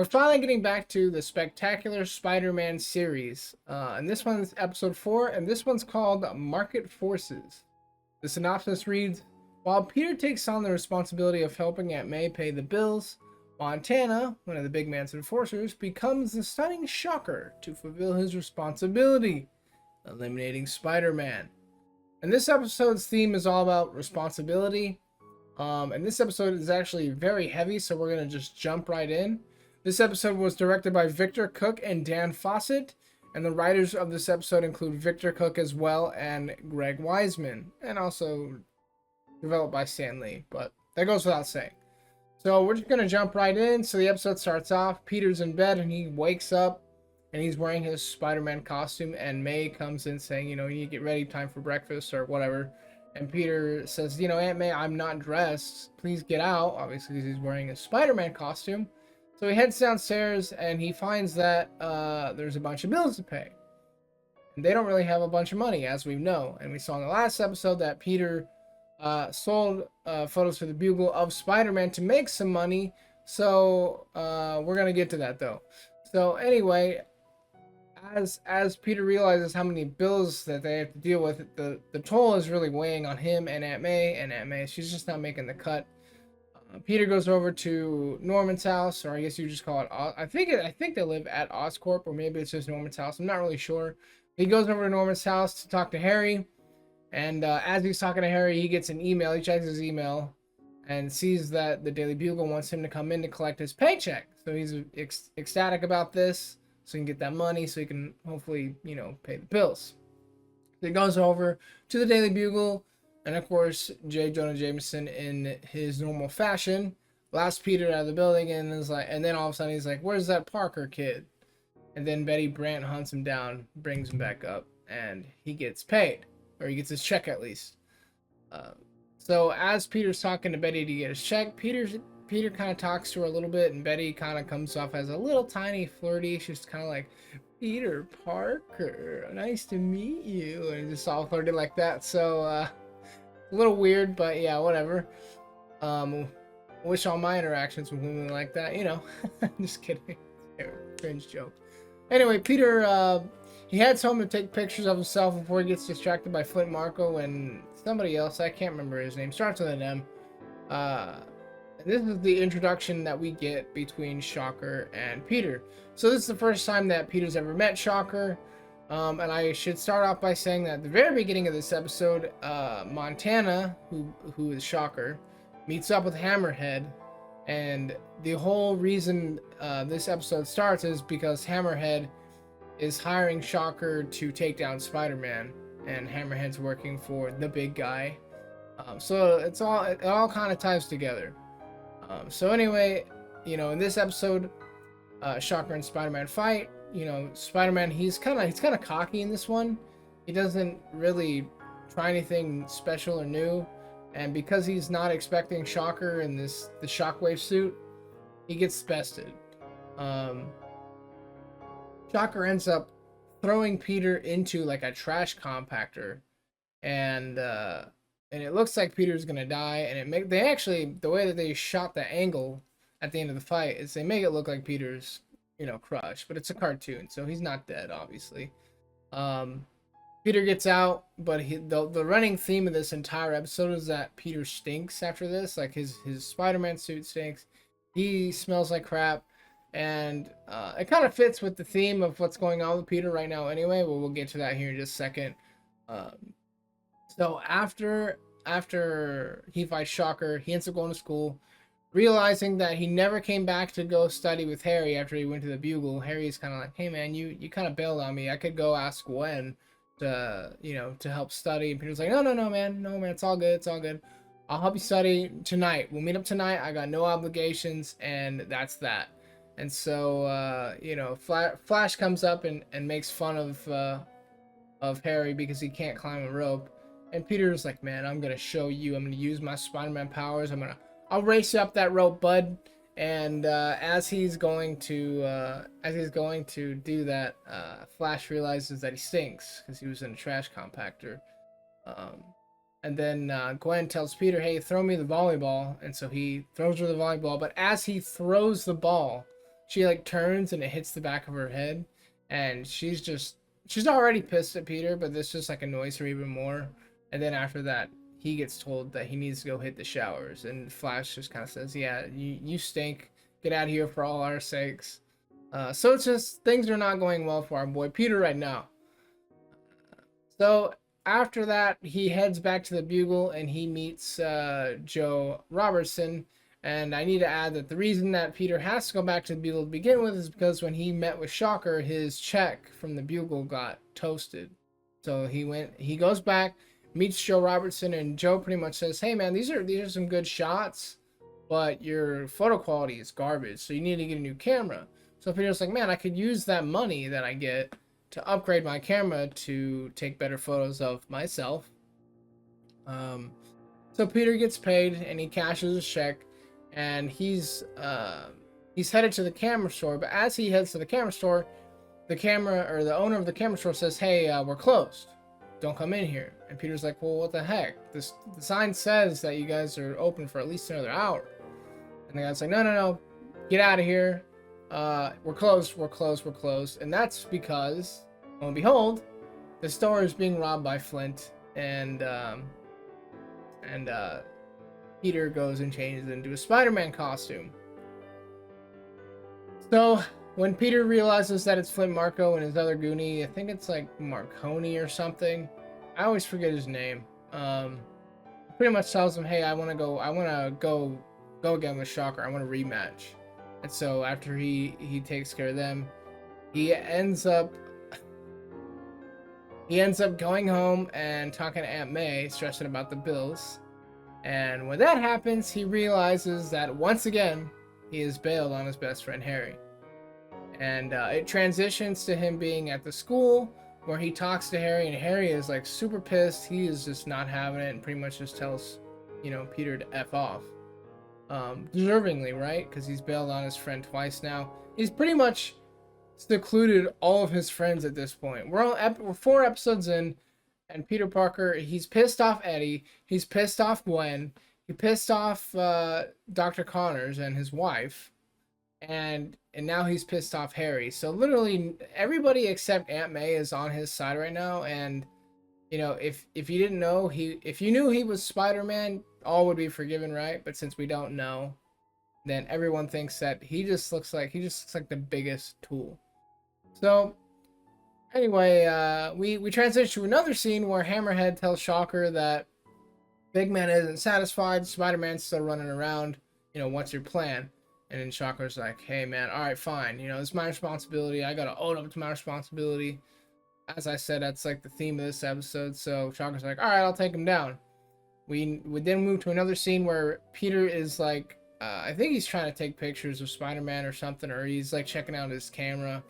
We're finally getting back to the Spectacular Spider-Man series. And this one's episode 4, and this one's called Market Forces. The synopsis reads, while Peter takes on the responsibility of helping Aunt May pay the bills, Montana, one of the big man's enforcers, becomes the stunning Shocker to fulfill his responsibility, eliminating Spider-Man. And this episode's theme is all about responsibility. And this episode is actually very heavy, so we're going to just jump right in. This episode was directed by Victor Cook and Dan Fawcett, and the writers of this episode include Victor Cook as well and Greg Wiseman, and also developed by Stan Lee, but that goes without saying. So we're just going to jump right in. So the episode starts off, Peter's in bed and he wakes up and he's wearing his Spider-Man costume, and May comes in saying, you need to get ready, time for breakfast or whatever. And Peter says, Aunt May, I'm not dressed, please get out, obviously because he's wearing a Spider-Man costume. So he heads downstairs and he finds that there's a bunch of bills to pay. And they don't really have a bunch of money, as we know. And we saw in the last episode that Peter sold photos for the Bugle of Spider-Man to make some money. So we're going to get to that, though. So anyway, as Peter realizes how many bills that they have to deal with, the toll is really weighing on him and Aunt May. And Aunt May, she's just not making the cut. Peter goes over to Norman's house, or I guess you just call it. I think they live at Oscorp, or maybe it's just Norman's house. I'm not really sure. He goes over to Norman's house to talk to Harry, and as he's talking to Harry, he gets an email. He checks his email and sees that the Daily Bugle wants him to come in to collect his paycheck. So he's ecstatic about this, so he can get that money, so he can hopefully, pay the bills. So he goes over to the Daily Bugle. And of course, J. Jonah Jameson, in his normal fashion, laughs Peter out of the building and is like, and then all of a sudden he's like, "Where's that Parker kid?" And then Betty Brant hunts him down, brings him back up, and he gets paid, or he gets his check at least. So as Peter's talking to Betty to get his check, Peter kind of talks to her a little bit, and Betty kind of comes off as a little tiny flirty. She's kind of like, "Peter Parker, nice to meet you," and just all flirty like that. So a little weird, but yeah, whatever. Wish all my interactions with women like that, Just kidding. Cringe joke. Anyway, Peter, he heads home to take pictures of himself before he gets distracted by Flint Marko and somebody else. I can't remember his name. Starts with an M. This is the introduction that we get between Shocker and Peter. So this is the first time that Peter's ever met Shocker. And I should start off by saying that at the very beginning of this episode, Montana, who is Shocker, meets up with Hammerhead, and the whole reason this episode starts is because Hammerhead is hiring Shocker to take down Spider-Man, and Hammerhead's working for the big guy. So it all kind of ties together. So anyway, in this episode, Shocker and Spider-Man fight. Spider-Man, he's kind of cocky in this one. He doesn't really try anything special or new, and because he's not expecting Shocker in the Shockwave suit, he gets bested. Shocker ends up throwing Peter into like a trash compactor, and it looks like Peter's gonna die. And the way that they shot the angle at the end of the fight is they make it look like Peter's crushed, but it's a cartoon, so he's not dead, obviously. Peter gets out, but the running theme of this entire episode is that Peter stinks after this. Like his Spider-Man suit stinks. He smells like crap, and it kind of fits with the theme of what's going on with Peter right now anyway, but we'll get to that here in just a second. So after he fights Shocker, he ends up going to school. Realizing that he never came back to go study with Harry after he went to the Bugle, Harry's kind of like, "Hey man, you kind of bailed on me. I could go ask Gwen to help study." And Peter's like, no man, it's all good, I'll help you study tonight. We'll meet up tonight. I got no obligations, and that's that. And so Flash comes up and makes fun of Harry because he can't climb a rope, and Peter's like, "Man, I'm gonna show you. I'm gonna use my Spider-Man powers. I'll race you up that rope, bud." And as he's going to do that, Flash realizes that he stinks because he was in a trash compactor. And then Gwen tells Peter, "Hey, throw me the volleyball." And so he throws her the volleyball. But as he throws the ball, she like turns and it hits the back of her head, and she's already pissed at Peter, but this just like annoys her even more. And then after that, he gets told that he needs to go hit the showers, and Flash just kind of says, "Yeah, you stink. Get out of here for all our sakes." So it's just things are not going well for our boy Peter right now. So after that, he heads back to the Bugle and he meets Joe Robertson. And I need to add that the reason that Peter has to go back to the Bugle to begin with is because when he met with Shocker, his check from the Bugle got toasted. So he goes back, meets Joe Robertson, and Joe pretty much says, "Hey man, these are some good shots, but your photo quality is garbage. So you need to get a new camera." So Peter's like, "Man, I could use that money that I get to upgrade my camera to take better photos of myself." So Peter gets paid and he cashes his check, and he's headed to the camera store. But as he heads to the camera store, the owner of the camera store says, "Hey, we're closed. Don't come in here." And Peter's like, "Well, what the heck? The sign says that you guys are open for at least another hour." And the guy's like, "No, get out of here. We're closed. We're closed. We're closed." And that's because, lo and behold, the store is being robbed by Flint, and Peter goes and changes into a Spider-Man costume. So when Peter realizes that it's Flint Marko and his other Goonie, I think it's like Marconi or something. I always forget his name. Pretty much tells him, "Hey, I want to go again with Shocker. I want to rematch." And so after he takes care of them, he ends up going home and talking to Aunt May, stressing about the bills. And when that happens, he realizes that once again, he has bailed on his best friend Harry. And it transitions to him being at the school where he talks to Harry, and Harry is like super pissed. He is just not having it and pretty much just tells, Peter to F off. Deservingly, right? Because he's bailed on his friend twice now. He's pretty much secluded all of his friends at this point. We're 4 episodes in, and Peter Parker, he's pissed off Eddie, he's pissed off Gwen, he pissed off Dr. Connors and his wife, and now he's pissed off Harry. So literally everybody except Aunt May is on his side right now. And if you didn't know, if you knew he was Spider-Man, all would be forgiven, right? But since we don't know, then everyone thinks that he just looks like the biggest tool. So anyway, we transition to another scene where Hammerhead tells Shocker that Big Man isn't satisfied, Spider-Man's still running around, what's your plan? And then Shocker's like, "Hey man, alright, fine, it's my responsibility, I gotta own up to my responsibility." As I said, that's like the theme of this episode. So Shocker's like, "Alright, I'll take him down." We then move to another scene where Peter is like, I think he's trying to take pictures of Spider-Man or something, or he's like checking out his camera,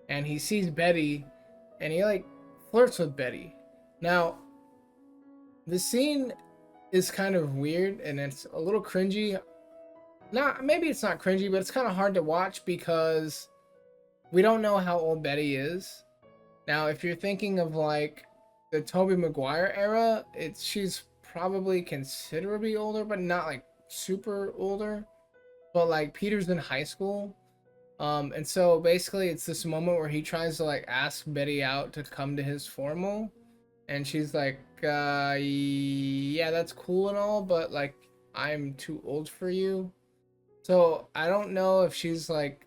and he sees Betty, and he like flirts with Betty. Now, the scene is kind of weird and it's a little cringy. Maybe it's not cringy, but it's kind of hard to watch because we don't know how old Betty is. Now, if you're thinking of like the Tobey Maguire era, she's probably considerably older, but not like super older. But like Peter's in high school. And so basically it's this moment where he tries to like ask Betty out to come to his formal, and she's like, yeah, that's cool and all, but like I'm too old for you. So I don't know if she's like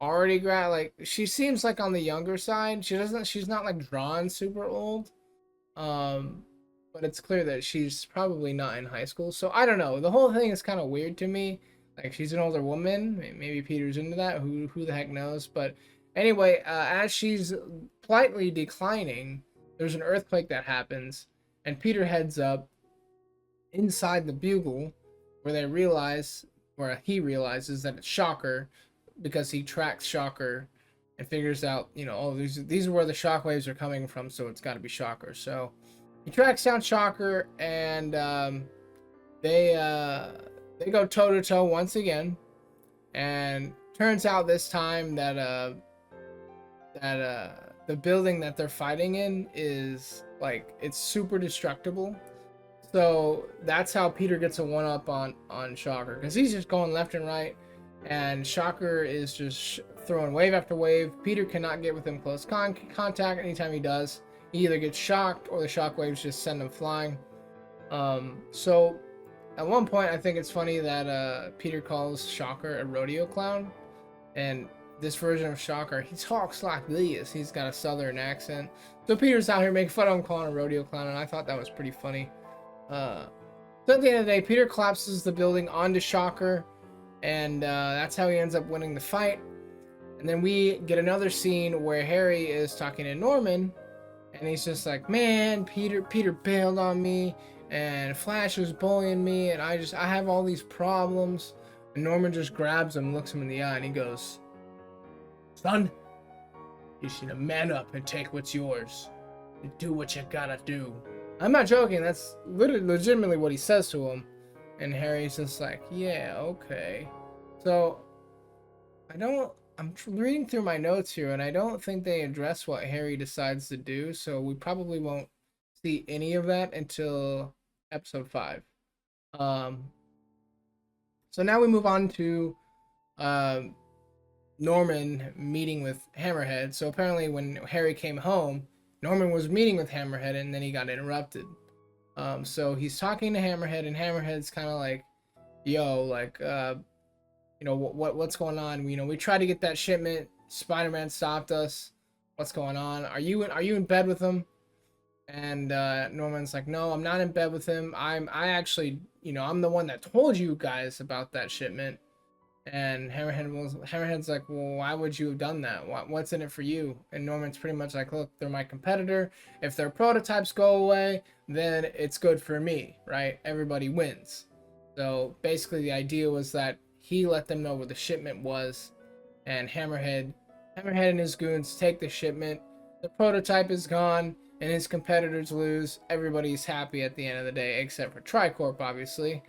already like she seems like on the younger side. She's not like drawn super old. But it's clear that she's probably not in high school. So I don't know. The whole thing is kind of weird to me. Like she's an older woman. Maybe Peter's into that. Who the heck knows? But anyway, as she's politely declining, there's an earthquake that happens, and Peter heads up inside the Bugle, where he realizes that it's Shocker, because he tracks Shocker and figures out, oh, these are where the shockwaves are coming from, so it's got to be Shocker. So he tracks down Shocker, and they go toe to toe once again. And turns out this time that the building that they're fighting in is like it's super destructible. So that's how Peter gets a 1-up on Shocker, because he's just going left and right. and Shocker is just throwing wave after wave. Peter cannot get within close contact. Anytime he does, he either gets shocked or the shock waves just send him flying. So at one point, I think it's funny that Peter calls Shocker a rodeo clown, and this version of Shocker, he talks like this. He's got a southern accent. So Peter's out here making fun of him, calling a rodeo clown, and I thought that was pretty funny. So at the end of the day, Peter collapses the building onto Shocker, and that's how he ends up winning the fight. And then we get another scene where Harry is talking to Norman, and he's just like, man, Peter bailed on me, and Flash was bullying me, and I have all these problems. And Norman just grabs him, looks him in the eye, and he goes, son, you should to man up and take what's yours. And do what you gotta do. I'm not joking, that's literally legitimately what he says to him. And Harry's just like, yeah, okay. So, I'm reading through my notes here, and I don't think they address what Harry decides to do, so we probably won't see any of that until episode 5. So now we move on to Norman meeting with Hammerhead. So apparently when Harry came home, Norman was meeting with Hammerhead, and then he got interrupted. So he's talking to Hammerhead, and Hammerhead's kind of like, yo, like, what's going on? We tried to get that shipment. Spider-Man stopped us. What's going on? Are you in bed with him? And Norman's like, no, I'm not in bed with him. I actually, I'm the one that told you guys about that shipment. And Hammerhead's like, well, why would you have done that? What's in it for you? And Norman's pretty much like, look, they're my competitor. If their prototypes go away, then it's good for me, right? Everybody wins. So basically the idea was that he let them know where the shipment was, and Hammerhead and his goons take the shipment. The prototype is gone, and his competitors lose. Everybody's happy at the end of the day, except for Tricorp, obviously.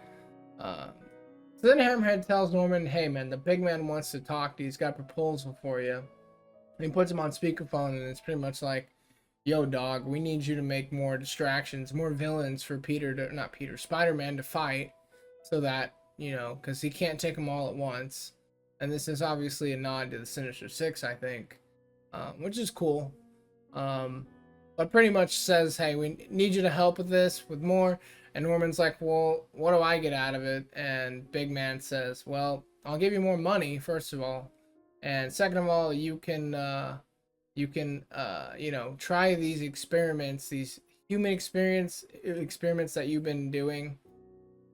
So then Hammerhead tells Norman, hey man, the big man wants to talk to you. He's got a proposal for you. And he puts him on speakerphone, and it's pretty much like, yo dog, we need you to make more distractions, more villains for Spider-Man to fight, so that, because he can't take them all at once. And this is obviously a nod to the Sinister Six, I think, which is cool. But pretty much says, hey, we need you to help with this, with more. And Norman's like, well, what do I get out of it? And Big Man says, well, I'll give you more money, first of all. And second of all, you can try these experiments, these human experiments that you've been doing.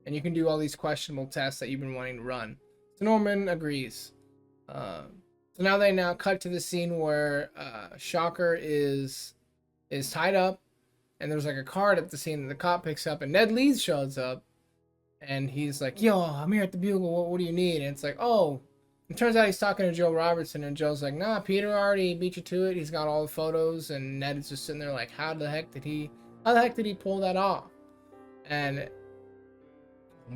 And you can do all these questionable tests that you've been wanting to run. So Norman agrees. So now cut to the scene where Shocker is tied up, and there's like a card at the scene that the cop picks up, and Ned Leeds shows up, and he's like, yo, I'm here at the Bugle, what do you need? And it's like, oh, it turns out he's talking to Joe Robertson, and Joe's like, nah, Peter already beat you to it. He's got all the photos, and Ned is just sitting there like, how the heck did he pull that off? And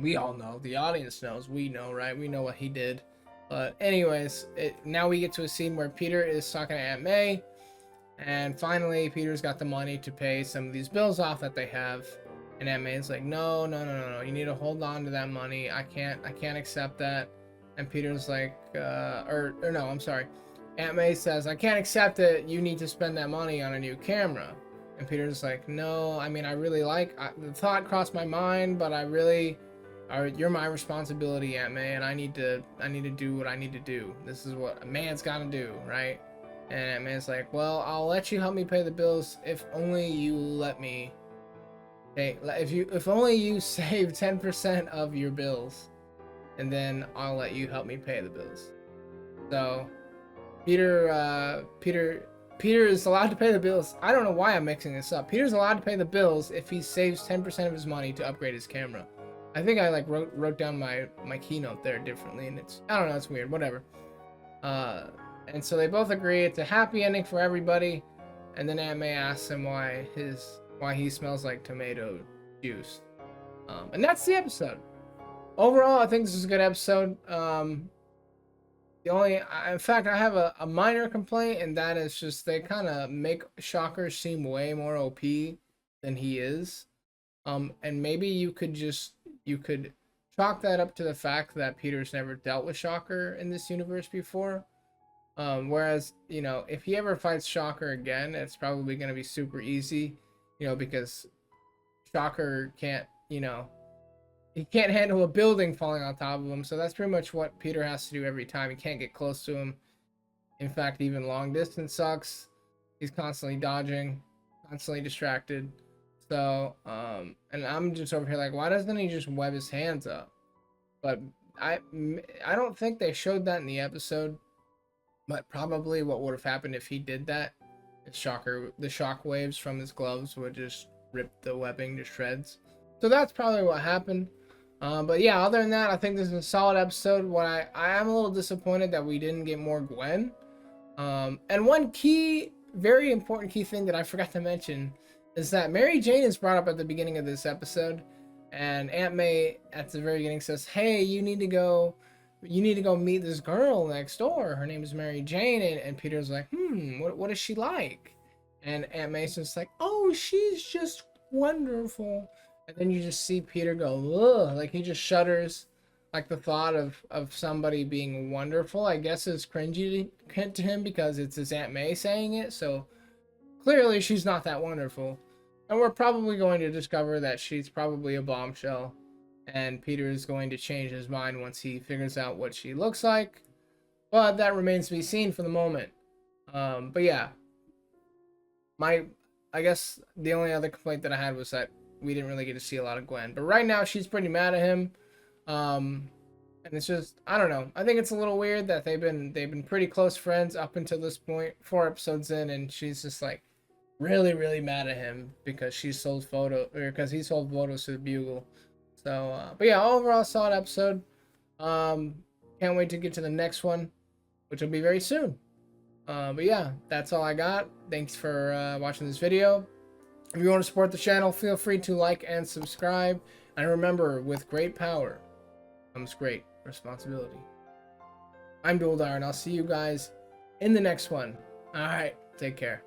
we all know, the audience knows, we know, right? We know what he did. But anyways, now we get to a scene where Peter is talking to Aunt May, and finally Peter's got the money to pay some of these bills off that they have. And Aunt May's like, no, you need to hold on to that money. I can't accept that. And Peter's like, Aunt May says, I can't accept it. You need to spend that money on a new camera. And Peter's like, no, I mean, the thought crossed my mind, but you're my responsibility, Aunt May, and I need to do what I need to do. This is what a man's got to do, right? And Aunt May's like, well, I'll let you help me pay the bills if only you let me. If only you save 10% of your bills, and then I'll let you help me pay the bills. So Peter is allowed to pay the bills. I don't know why I'm mixing this up. Peter's allowed to pay the bills if he saves 10% of his money to upgrade his camera. I think I wrote down my keynote there differently, and I don't know, it's weird, whatever. And so they both agree it's a happy ending for everybody. And then Aunt May asks him why he smells like tomato juice. And that's the episode. Overall, I think this is a good episode. In fact, I have a minor complaint, and that is just they kind of make Shocker seem way more OP than he is. And maybe you could chalk that up to the fact that Peter's never dealt with Shocker in this universe before. Whereas, you know, if he ever fights Shocker again, it's probably going to be super easy, you know, because Shocker can't, you know, he can't handle a building falling on top of him. So that's pretty much what Peter has to do every time. He can't get close to him. In fact, even long distance sucks. He's constantly dodging, constantly distracted. So, and I'm just over here like, why doesn't he just web his hands up? But I, I don't think they showed that in the episode. But probably what would have happened if he did that, the shock waves from his gloves would just rip the webbing to shreds. So that's probably what happened. But yeah, other than that, I think this is a solid episode. What I am a little disappointed that we didn't get more Gwen. And one key, very important key thing that I forgot to mention is that Mary Jane is brought up at the beginning of this episode, and Aunt May at the very beginning says, "Hey, you need to go meet this girl next door. Her name is Mary Jane." And Peter's like, what is she like? And Aunt May's just like, "Oh, she's just wonderful." And then you just see Peter go, ugh, like he just shudders. Like the thought of somebody being wonderful, I guess, is cringy to him because it's his Aunt May saying it. So clearly she's not that wonderful. And we're probably going to discover that she's probably a bombshell. And Peter is going to change his mind once he figures out what she looks like. But that remains to be seen for the moment. But yeah, I guess the only other complaint that I had was that we didn't really get to see a lot of Gwen. But right now she's pretty mad at him. And it's just, I don't know. I think it's a little weird that they've been pretty close friends up until this point, 4 episodes in, and she's just like really, really mad at him because he sold photos to the Bugle. So, but yeah, overall solid episode. Can't wait to get to the next one, which will be very soon. But yeah, that's all I got. Thanks for watching this video. If you want to support the channel, feel free to like and subscribe. And remember, with great power comes great responsibility. I'm Dual Dar, and I'll see you guys in the next one. Alright, take care.